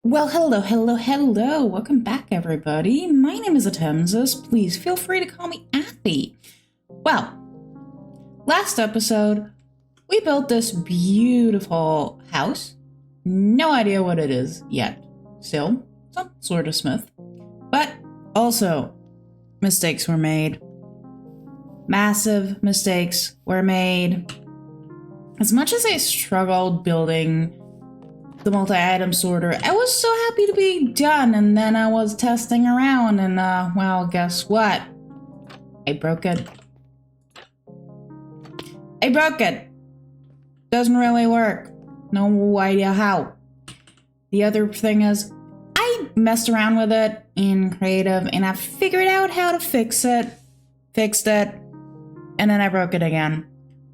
Well, hello. Welcome back, everybody. My name is Atemsis. Please feel free to call me Athy. Well, last episode, we built this beautiful house. No idea what it is yet. Still, some sort of smith. But also, mistakes were made. Massive mistakes were made. As much as I struggled building the multi-item sorter, I was so happy to be done, and then I was testing around, and well, guess what? I broke it. Doesn't really work. No idea how. The other thing is, I messed around with it in creative, and I figured out how to fixed it, and then I broke it again.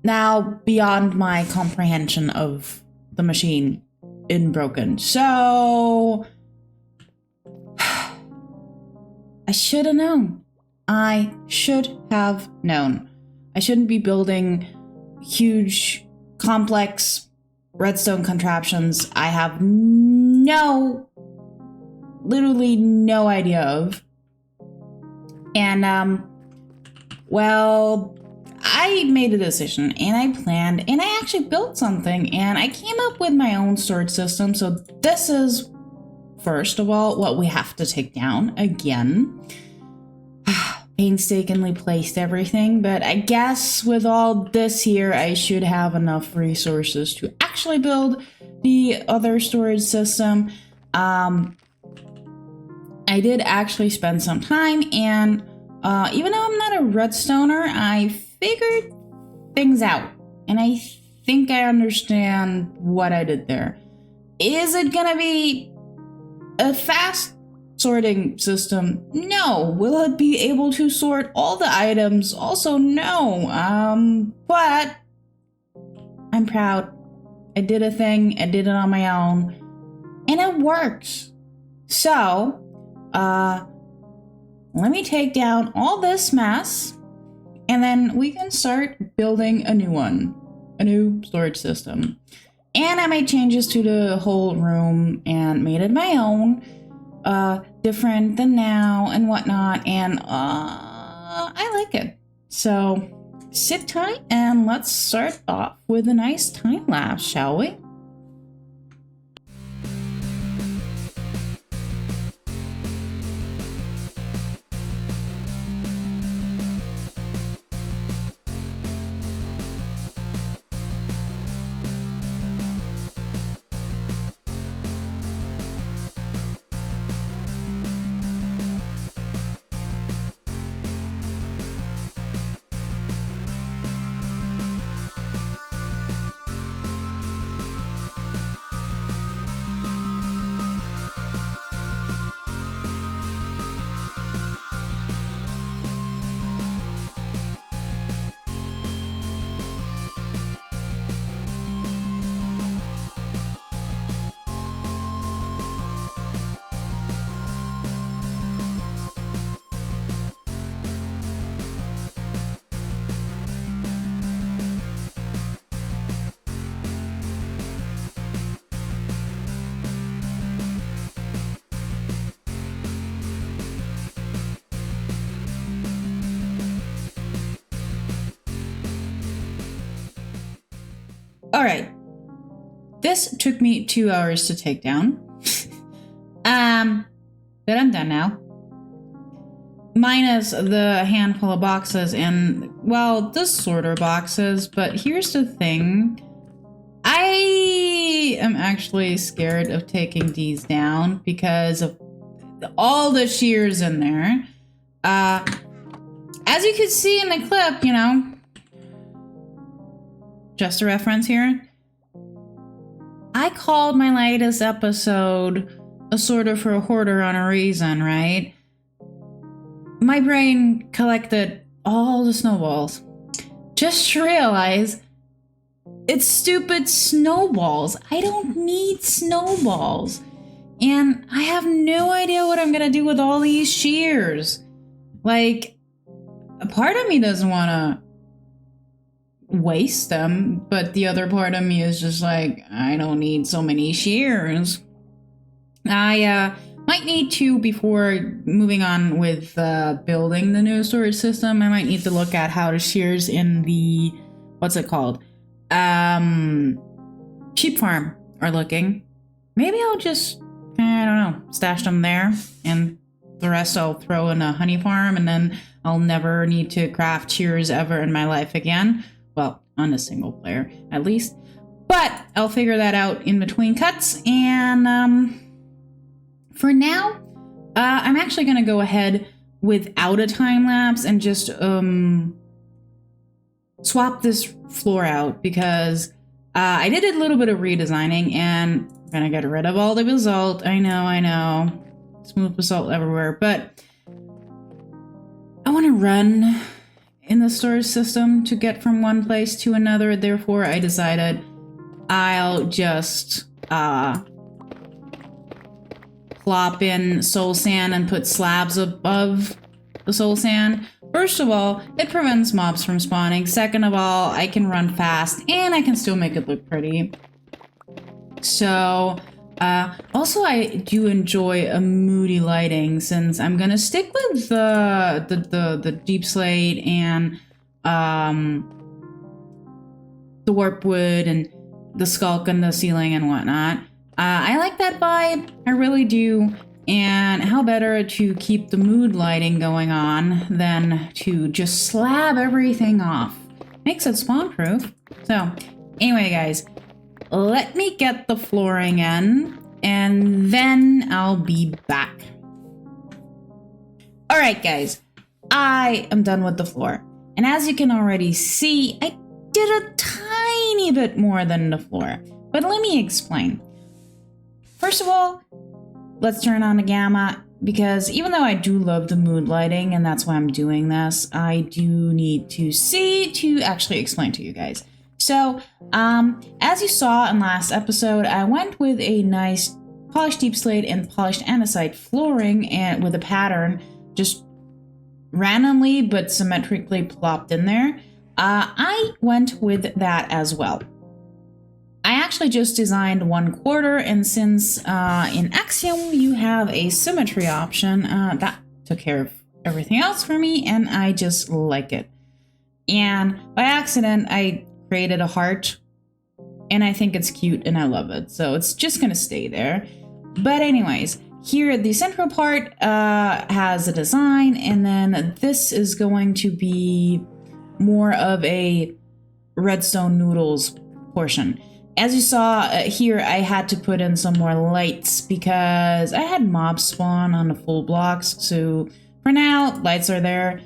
Now, beyond my comprehension of the machine been broken. So I should have known. I shouldn't be building huge, complex redstone contraptions I have literally no idea of. And well, I made a decision, and I planned, and I actually built something, and I came up with my own storage system. So this is, first of all, what we have to take down again. Painstakingly placed everything, but I guess with all this here, I should have enough resources to actually build the other storage system. I did actually spend some time, and even though I'm not a redstoner, I figured things out, and I think I understand what I did there. Is it gonna be a fast sorting system? No. Will it be able to sort all the items? Also, no. But I'm proud. I did a thing, I did it on my own, and it works. So, let me take down all this mess, and then we can start building a new storage system. And I made changes to the whole room and made it my own, different than now and whatnot, and I like it. So sit tight and let's start off with a nice time lapse, shall we? All right. This took me 2 hours to take down. But I'm done now. Minus the handful of boxes and, well, the sorter boxes. But here's the thing. I am actually scared of taking these down because of all the shears in there. As you can see in the clip, just a reference here, I called my latest episode a sorter for a hoarder on a reason, right? My brain collected all the snowballs just to realize it's stupid snowballs. I don't need snowballs. And I have no idea what I'm gonna do with all these shears. Like, a part of me doesn't wanna waste them, but the other part of me is just like, I don't need so many shears. I might need to, before moving on with building the new storage system, I might need to look at how the shears in the, what's it called? Sheep farm are looking. Maybe I'll just, I don't know, stash them there, and the rest I'll throw in a honey farm, and then I'll never need to craft shears ever in my life again. Well, on a single player, at least. But I'll figure that out in between cuts, and for now, I'm actually going to go ahead without a time lapse and just swap this floor out, because I did a little bit of redesigning, and I'm going to get rid of all the basalt. I know. Smooth basalt everywhere, but I want to run in the storage system to get from one place to another. Therefore, I decided I'll just plop in soul sand and put slabs above the soul sand. First of all, it prevents mobs from spawning. Second of all, I can run fast and I can still make it look pretty. So, also I do enjoy a moody lighting, since I'm gonna stick with the deep slate and the warp wood and the skulk on the ceiling and whatnot. I like that vibe, I really do. And how better to keep the mood lighting going on than to just slab everything off. Makes it spawn proof. So anyway, guys, let me get the flooring in, and then I'll be back. All right, guys, I am done with the floor. And as you can already see, I did a tiny bit more than the floor. But let me explain. First of all, let's turn on the gamma, because even though I do love the mood lighting, and that's why I'm doing this, I do need to see to actually explain to you guys. So, as you saw in last episode, I went with a nice polished deep slate and polished andesite flooring, and with a pattern just randomly but symmetrically plopped in there. I went with that as well. I actually just designed 1/4, and since in Axiom you have a symmetry option, that took care of everything else for me, and I just like it. And by accident, I created a heart, and I think it's cute and I love it, so it's just gonna stay there. But anyways, here the central part has a design, and then this is going to be more of a redstone noodles portion. As you saw here, I had to put in some more lights because I had mobs spawn on the full blocks. So for now, lights are there.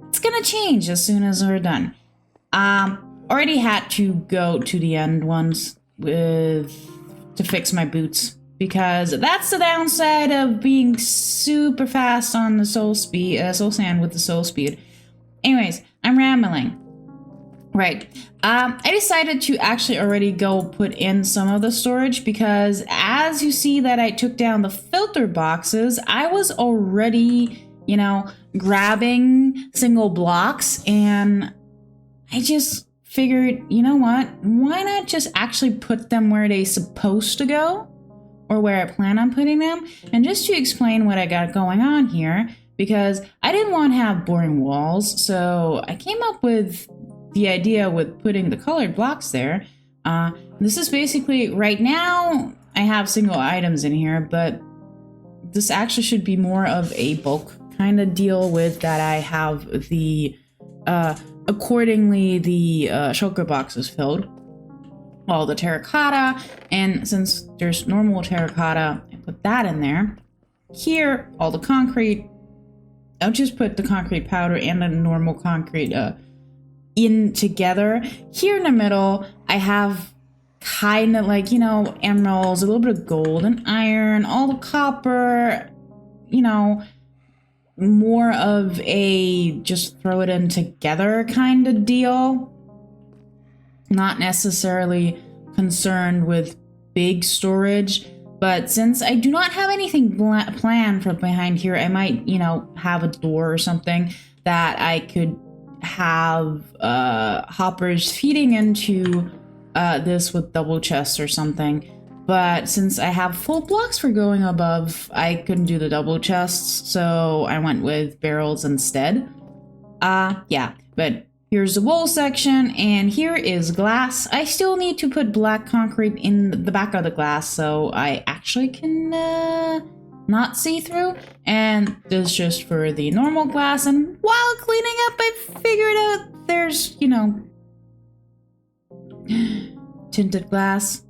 It's gonna change as soon as we're done. Already had to go to the end ones to fix my boots, because that's the downside of being super fast on the soul sand with the soul speed. Anyways, I'm rambling. Right. I decided to actually already go put in some of the storage, because as you see that I took down the filter boxes, I was already, grabbing single blocks, and I just figured, you know what? Why not just actually put them where they're supposed to go, or where I plan on putting them? And just to explain what I got going on here, because I didn't want to have boring walls, so I came up with the idea with putting the colored blocks there. This is basically, right now, I have single items in here, but this actually should be more of a bulk kind of deal, with that I have the, accordingly, the shulker boxes filled. All the terracotta, and since there's normal terracotta, I put that in there. Here, all the concrete, I'll just put the concrete powder and the normal concrete, in together. Here in the middle, I have kind of like, emeralds, a little bit of gold and iron, all the copper, more of a just throw it in together kind of deal. Not necessarily concerned with big storage, but since I do not have anything planned for behind here, I might, have a door or something that I could have hoppers feeding into this with double chests or something. But since I have full blocks for going above, I couldn't do the double chests, so I went with barrels instead. Yeah, but here's the wool section, and here is glass. I still need to put black concrete in the back of the glass so I actually can not see through. And this is just for the normal glass, and while cleaning up, I figured out there's, you know, tinted glass.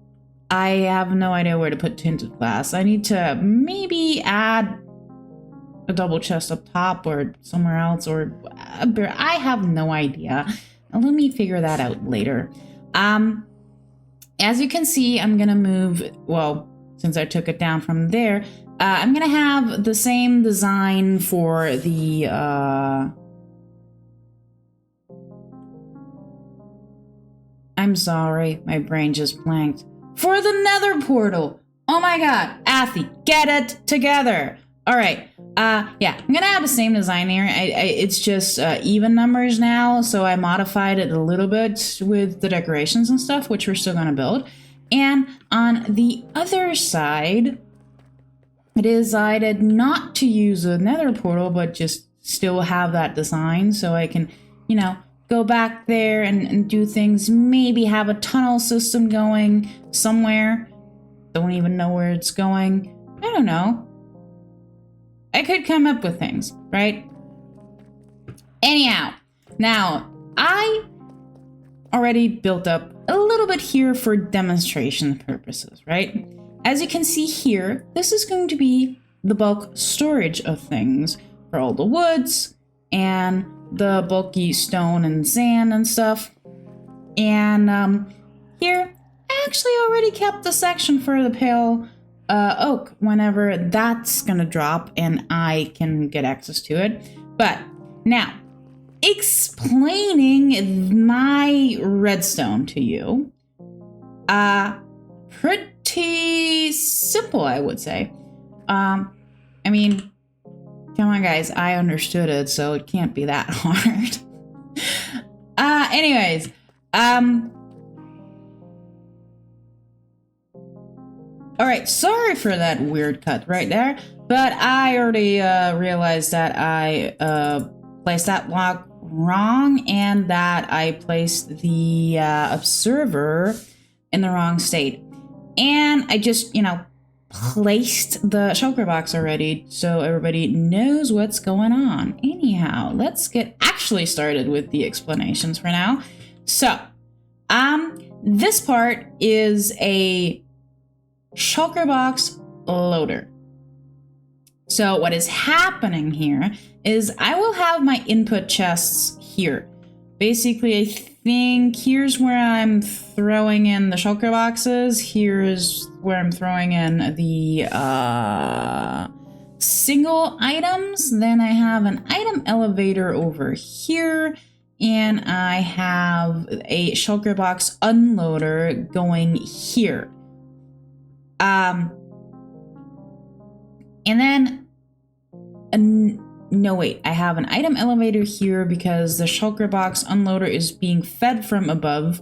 I have no idea where to put tinted glass. I need to maybe add a double chest up top or somewhere else, or I have no idea. Let me figure that out later. As you can see, I'm gonna move, well, since I took it down from there, I'm gonna have the same design for the I'm sorry, my brain just blanked. For the nether portal! Oh my god, Athy, get it together! Alright, yeah, I'm gonna have the same design here. It's just even numbers now, so I modified it a little bit with the decorations and stuff, which we're still gonna build. And on the other side, I decided not to use a nether portal, but just still have that design, so I can, you know, go back there and do things, maybe have a tunnel system going somewhere. Don't even know where it's going. I don't know. I could come up with things, right? Anyhow, now I already built up a little bit here for demonstration purposes, right? As you can see here, this is going to be the bulk storage of things for all the woods and the bulky stone and sand and stuff. And here, I actually already kept the section for the pale oak whenever that's gonna drop and I can get access to it. But now, explaining my redstone to you, pretty simple, I would say. I mean, come on, guys, I understood it, so it can't be that hard. Anyways, alright, sorry for that weird cut right there, but I already realized that I placed that block wrong and that I placed the observer in the wrong state. And I just, you know, placed the shulker box already so everybody knows what's going on. Anyhow, let's get actually started with the explanations for now. So, this part is a shulker box loader. So what is happening here is I will have my input chests here. Basically, I think here's where I'm throwing in the shulker boxes. Here's where I'm throwing in the single items. Then I have an item elevator over here. And I have a shulker box unloader going here. And then, no wait, I have an item elevator here because the shulker box unloader is being fed from above.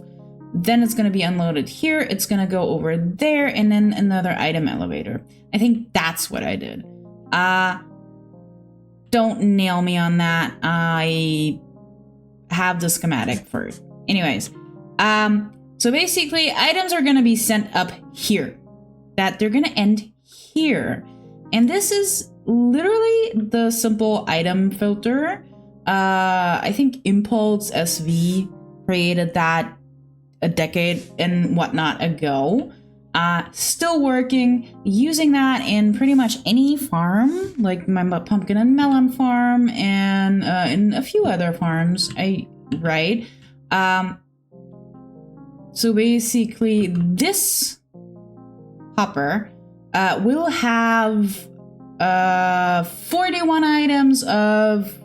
Then it's going to be unloaded here. It's going to go over there and then another item elevator. I think that's what I did. Don't nail me on that. I have the schematic for it. Anyways, so basically items are going to be sent up here. That they're going to end here. And this is literally the simple item filter. I think Impulse SV created that a decade and whatnot ago. Still working, using that in pretty much any farm, like my pumpkin and melon farm and in a few other farms, right? So basically this hopper will have 41 items of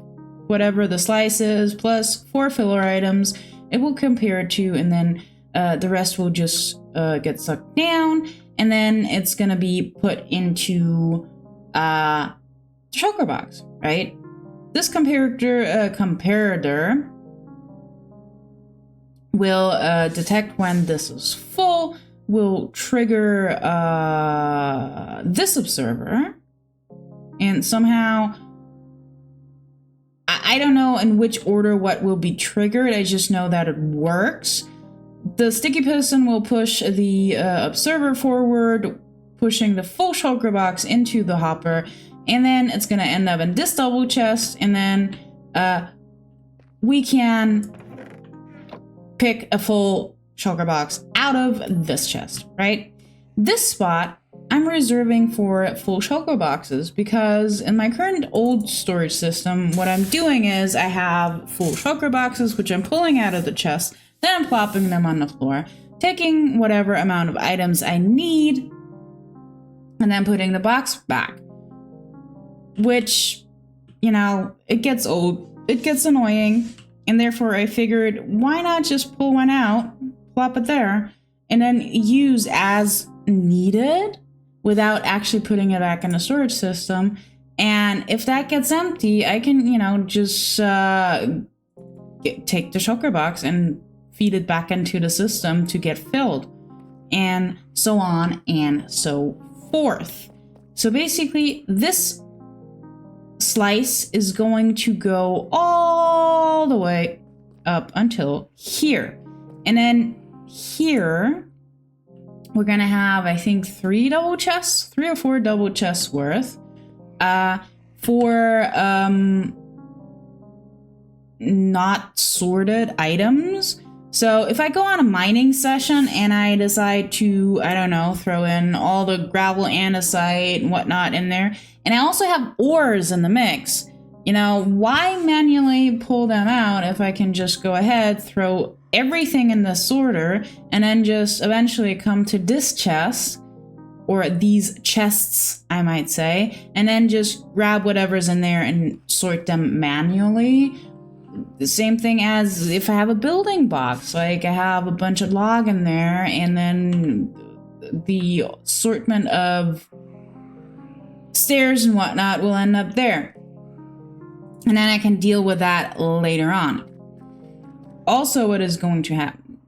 whatever the slice is, plus 4 filler items. It will compare to, and then the rest will just get sucked down, and then it's gonna be put into the shulker box, right? This comparator will detect when this is full, will trigger this observer, and somehow I don't know in which order what will be triggered. I just know that it works. The sticky piston will push the observer forward, pushing the full shulker box into the hopper, and then it's going to end up in this double chest, and then we can pick a full shulker box out of this chest, right? This spot I'm reserving for full shulker boxes because in my current old storage system, what I'm doing is I have full shulker boxes, which I'm pulling out of the chest, then I'm plopping them on the floor, taking whatever amount of items I need, and then putting the box back. Which, you know, it gets old, it gets annoying, and therefore I figured, why not just pull one out, plop it there, and then use as needed without actually putting it back in the storage system. And if that gets empty, I can, you know, just take the shulker box and feed it back into the system to get filled, and so on and so forth. So basically, this slice is going to go all the way up until here. And then here, we're going to have, I think, 3 or 4 double chests worth for not sorted items. So if I go on a mining session and I decide to, I don't know, throw in all the gravel, andesite, and whatnot in there, and I also have ores in the mix, you know, why manually pull them out if I can just go ahead, throw everything in the sorter, and then just eventually come to this chest, or these chests, I might say, and then just grab whatever's in there and sort them manually. The same thing as if I have a building box, like I have a bunch of log in there, and then the assortment of stairs and whatnot will end up there. And then I can deal with that later on. Also, what is going to happen?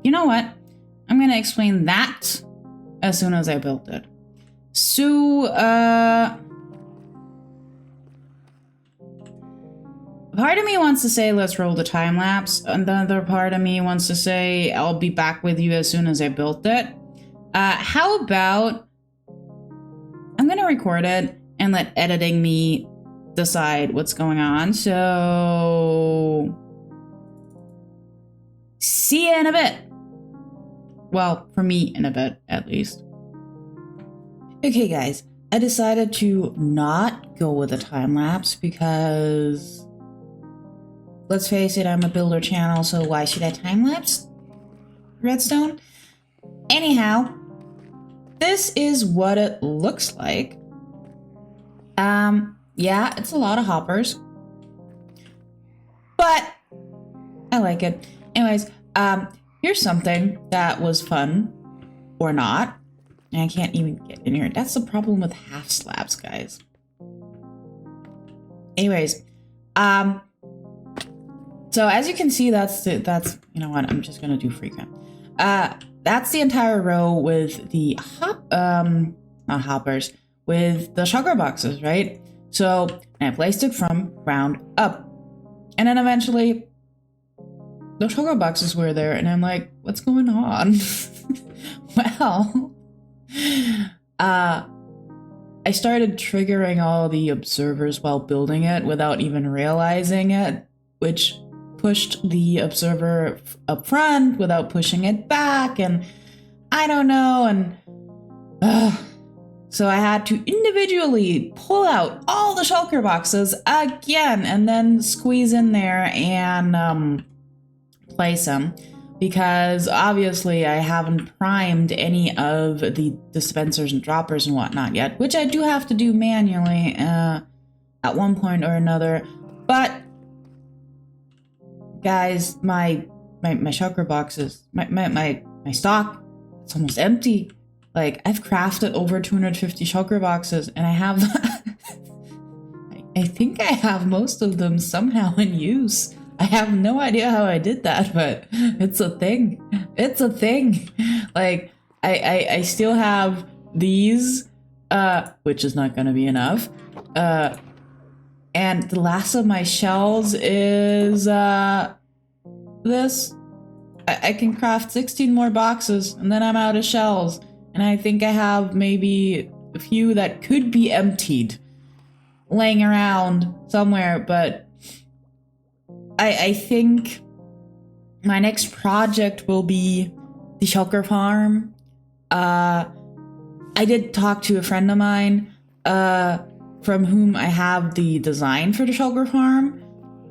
You know what? I'm going to explain that as soon as I built it. So, part of me wants to say, let's roll the time lapse. Another part of me wants to say, I'll be back with you as soon as I built it. How about I'm going to record it and let editing me decide what's going on. So, see you in a bit. Well, for me, in a bit, at least. Okay, guys, I decided to not go with a time lapse because, let's face it, I'm a builder channel, so why should I time lapse redstone? Anyhow, this is what it looks like. Yeah, it's a lot of hoppers, but I like it. Anyways, here's something that was fun, or not. And I can't even get in here. That's the problem with half slabs, guys. Anyways, so as you can see, that's you know what? I'm just gonna do free count. That's the entire row with the not hoppers, with the shulker boxes, right? So I placed it from ground up, and then eventually the shulker boxes were there, and I'm like, what's going on? Well, I started triggering all the observers while building it without even realizing it, which pushed the observer up front without pushing it back, and I don't know, and so I had to individually pull out all the shulker boxes again and then squeeze in there and place them, because obviously I haven't primed any of the dispensers and droppers and whatnot yet, which I do have to do manually at one point or another. But guys, my shulker boxes, my stock, it's almost empty. Like, I've crafted over 250 shulker boxes, and I have I think I have most of them somehow in use. I have no idea how I did that, but it's a thing. It's a thing. Like, I still have these, which is not gonna be enough. And the last of my shells is, this. I can craft 16 more boxes, and then I'm out of shells. And I think I have maybe a few that could be emptied, laying around somewhere, but I think my next project will be the shulker farm. I did talk to a friend of mine, from whom I have the design for the shulker farm.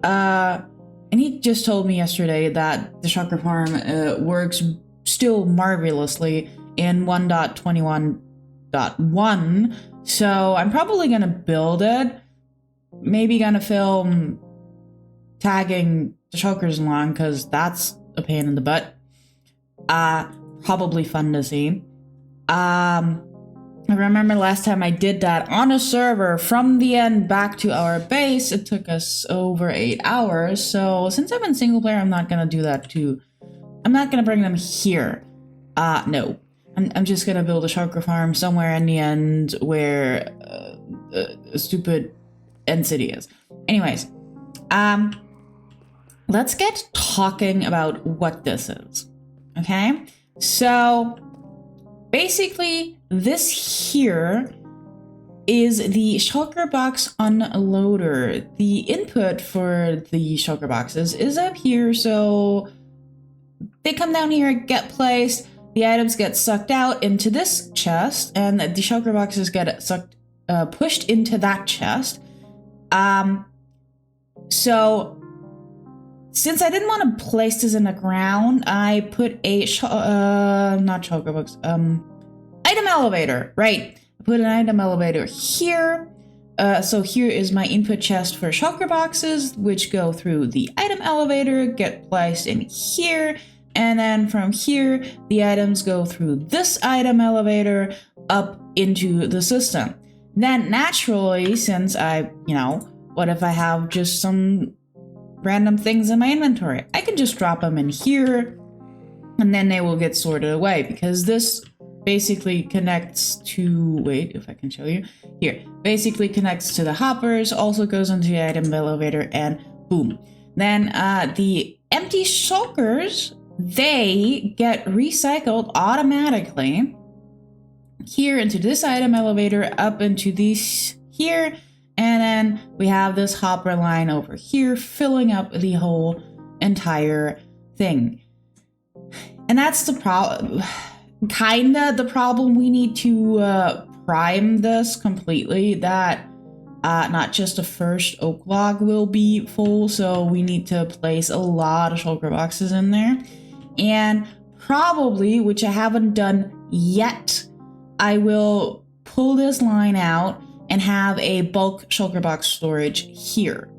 And he just told me yesterday that the shulker farm works still marvelously in 1.21.1. So I'm probably gonna build it. Maybe gonna film tagging the shulkers along, because that's a pain in the butt. Probably fun to see. I remember last time I did that on a server from the end back to our base, it took us over 8 hours. So since I'm in single player, I'm not gonna do that too. I'm not gonna bring them here. No. I'm just gonna build a shulker farm somewhere in the end where a stupid end city is. Anyways, let's get talking about what this is. Okay? So basically, this here is the shulker box unloader. The input for the shulker boxes is up here, so they come down here, get placed, the items get sucked out into this chest, and the shulker boxes get pushed into that chest. So since I didn't want to place this in the ground, I put a not shulker box, item elevator, right? I put an item elevator here. So here is my input chest for shulker boxes, which go through the item elevator, get placed in here, and then from here, the items go through this item elevator up into the system. Then naturally, since what if I have just some random things in my inventory? I can just drop them in here, and then they will get sorted away, because this basically connects to, wait, if I can show you, here, basically connects to the hoppers, also goes into the item elevator, and boom. Then the empty shulkers, they get recycled automatically here into this item elevator, up into these here, and then we have this hopper line over here filling up the whole entire thing. And that's the problem. Kinda the problem. We need to prime this completely, that not just the first oak log will be full, so we need to place a lot of shulker boxes in there. And probably, which I haven't done yet, I will pull this line out and have a bulk shulker box storage here,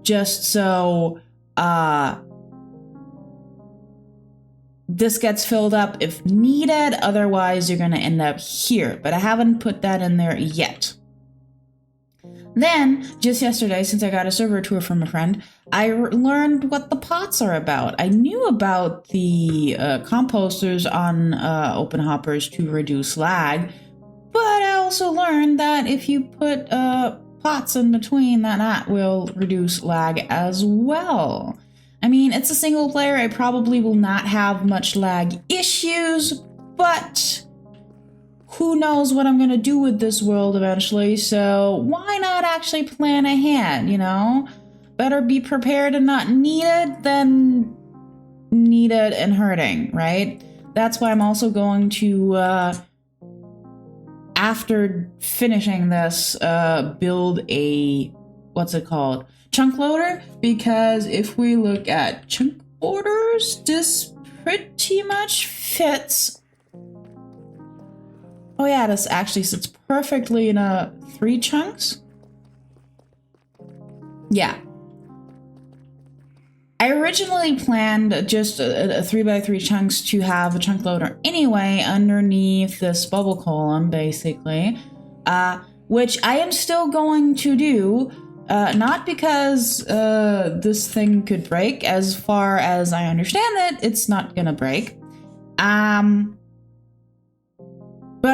just so this gets filled up if needed. Otherwise, you're gonna end up here, but I haven't put that in there yet. Then, just yesterday, since I got a server tour from a friend, I learned what the pots are about. I knew about the composters on open hoppers to reduce lag, but I also learned that if you put pots in between, that will reduce lag as well. I mean, it's a single player. I probably will not have much lag issues, but who knows what I'm gonna do with this world eventually, so why not actually plan ahead, you know? Better be prepared and not needed than needed and hurting, right? That's why I'm also going to, after finishing this, build a, what's it called? Chunk loader, because if we look at chunk orders, this pretty much fits. Oh yeah, this actually sits perfectly in 3 chunks. Yeah. I originally planned just a 3x3 chunks to have a chunk loader anyway underneath this bubble column, basically, which I am still going to do, Not because this thing could break. As far as I understand it, it's not gonna break. But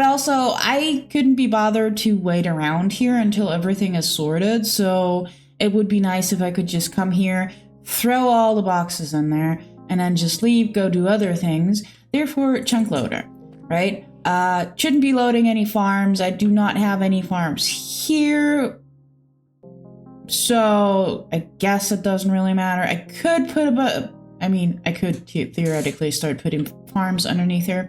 also, I couldn't be bothered to wait around here until everything is sorted, so it would be nice if I could just come here, throw all the boxes in there, and then just leave, go do other things. Therefore, chunk loader, right? Shouldn't be loading any farms. I do not have any farms here, so I guess it doesn't really matter. I could put I could theoretically start putting farms underneath here.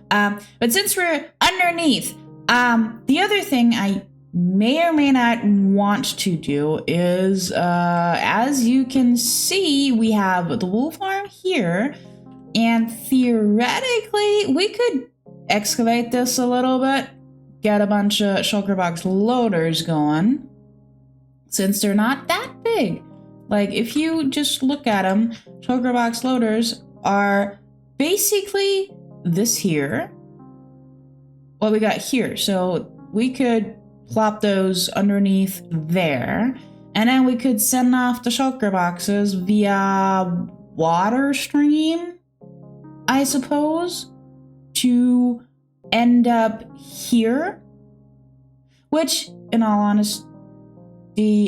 But since we're underneath, the other thing I may or may not want to do is, as you can see, we have the wool farm here, and theoretically, we could excavate this a little bit, get a bunch of shulker box loaders going, since they're not that big. Like, if you just look at them, shulker box loaders are basically this here, what we got here. So we could plop those underneath there, and then we could send off the shulker boxes via water stream, I suppose, to end up here, which, in all honesty,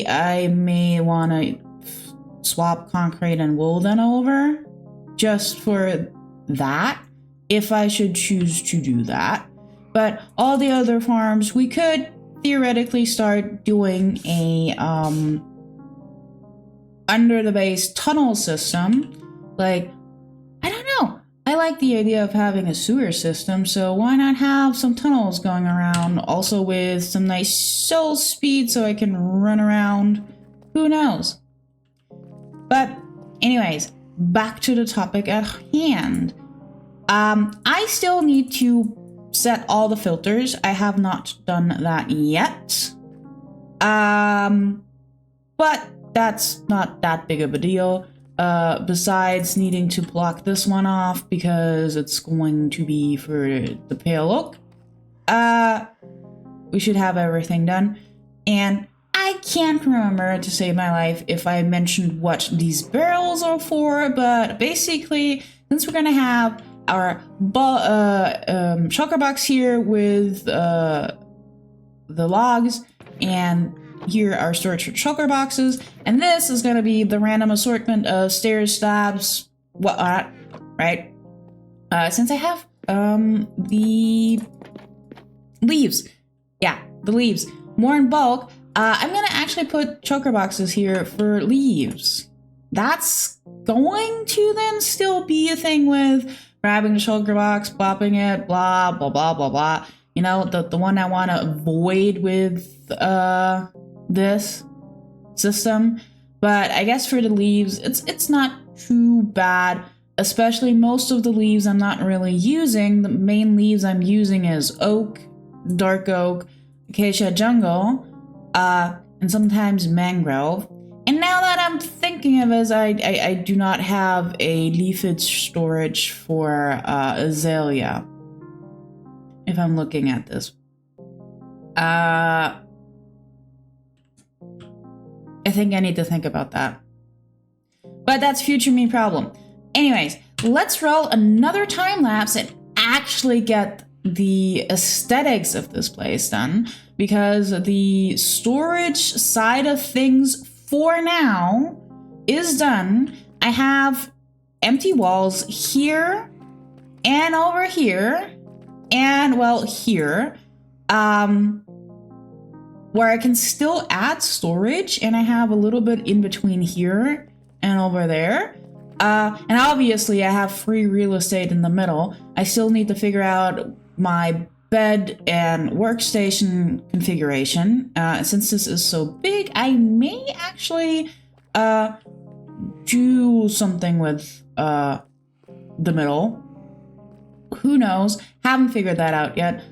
I may want to swap concrete and wool then over just for that, if I should choose to do that. But all the other farms, we could theoretically start doing a under the base tunnel system. Like, I don't know. I like the idea of having a sewer system, so why not have some tunnels going around, also with some nice soul speed so I can run around. Who knows? But anyways, back to the topic at hand. I still need to set all the filters. I have not done that yet. But that's not that big of a deal. Besides needing to block this one off because it's going to be for the pale oak. We should have everything done. And I can't remember, to save my life, if I mentioned what these barrels are for, but basically, since we're gonna have our shulker box here with the logs, and here are storage for shulker boxes, and this is going to be the random assortment of stairs, slabs, whatnot, right? Since I have the leaves, the leaves, more in bulk, I'm going to actually put shulker boxes here for leaves. That's going to then still be a thing with grabbing the shulker box, plopping it, blah, blah, blah, blah, blah. You know, the one I want to avoid with this system. But I guess for the leaves, it's not too bad. Especially most of the leaves I'm not really using. The main leaves I'm using is oak, dark oak, acacia jungle, and sometimes mangrove. And now that I'm thinking of it, I do not have a leafage storage for azalea. If I'm looking at this. I think I need to think about that. But that's future me problem. Anyways, let's roll another time lapse and actually get the aesthetics of this place done, because the storage side of things for now is done. I have empty walls here and over here and, well, here, where I can still add storage, and I have a little bit in between here and over there. And obviously I have free real estate in the middle. I still need to figure out my bed and workstation configuration. Since this is so big, I may actually do something with the middle. Who knows? Haven't figured that out yet.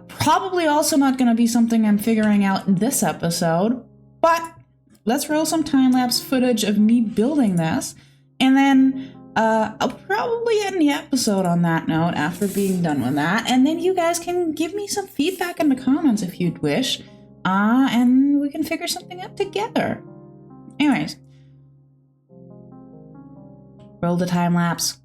Probably also not going to be something I'm figuring out in this episode, but let's roll some time-lapse footage of me building this, and then I'll probably end the episode on that note after being done with that, and then you guys can give me some feedback in the comments if you'd wish, and we can figure something out together. Anyways, roll the time lapse.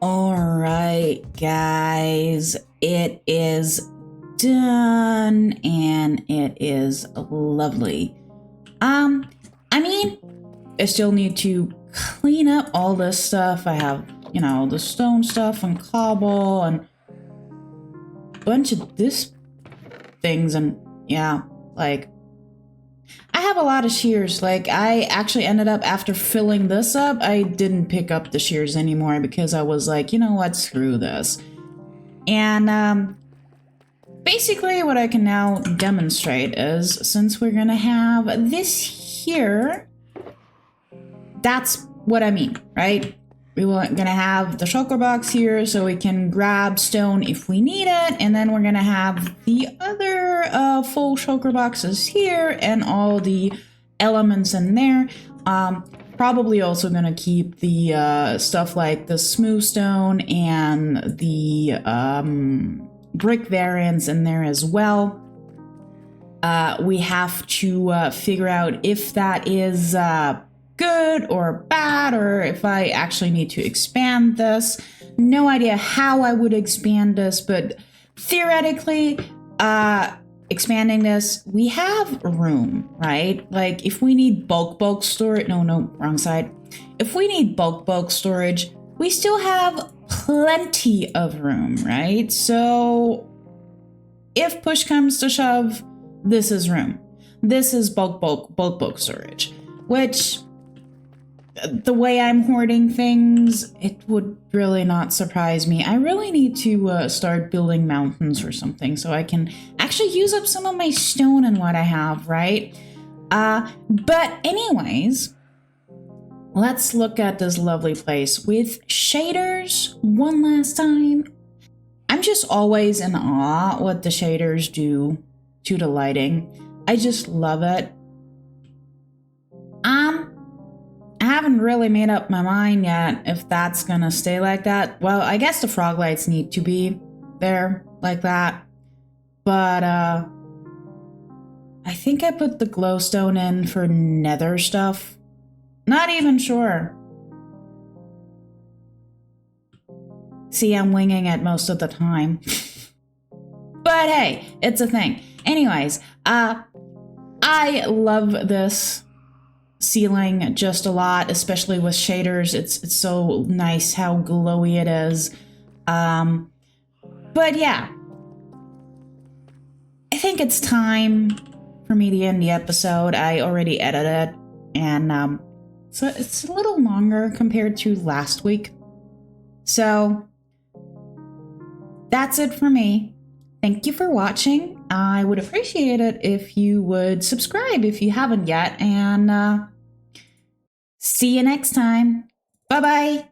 All right, guys, it is done and it is lovely. I mean, I still need to clean up all this stuff. I have, you know, the stone stuff and cobble and a bunch of this things, and yeah, like I have a lot of shears. Like, I actually ended up, after filling this up, I didn't pick up the shears anymore because I was like, you know what, screw this. And basically what I can now demonstrate is, since we're gonna have this here, that's what I mean, right? We're gonna have the shulker box here so we can grab stone if we need it, and then we're gonna have the other full shulker boxes here and all the elements in there. Probably also gonna keep the stuff like the smooth stone and the brick variants in there as well. We have to figure out if that is good or bad, or if I actually need to expand this. No idea how I would expand this, but theoretically, expanding this, we have room, right? Like, if we need bulk storage, no, wrong side. If we need bulk storage, we still have plenty of room, right? So if push comes to shove, this is room. This is bulk storage, which, the way I'm hoarding things, it would really not surprise me. I really need to start building mountains or something so I can actually use up some of my stone and what I have, right? But anyways, let's look at this lovely place with shaders one last time. I'm just always in awe what the shaders do to the lighting. I just love it. I haven't really made up my mind yet if that's gonna stay like that. Well, I guess the frog lights need to be there like that. But I think I put the glowstone in for nether stuff. Not even sure. See, I'm winging it most of the time. But hey, it's a thing. Anyways, I love this ceiling just a lot, especially with shaders. It's so nice how glowy it is. But yeah, I think it's time for me to end the episode. I already edited, and so it's a little longer compared to last week. So that's it for me. Thank you for watching. I would appreciate it if you would subscribe if you haven't yet, and see you next time. Bye-bye.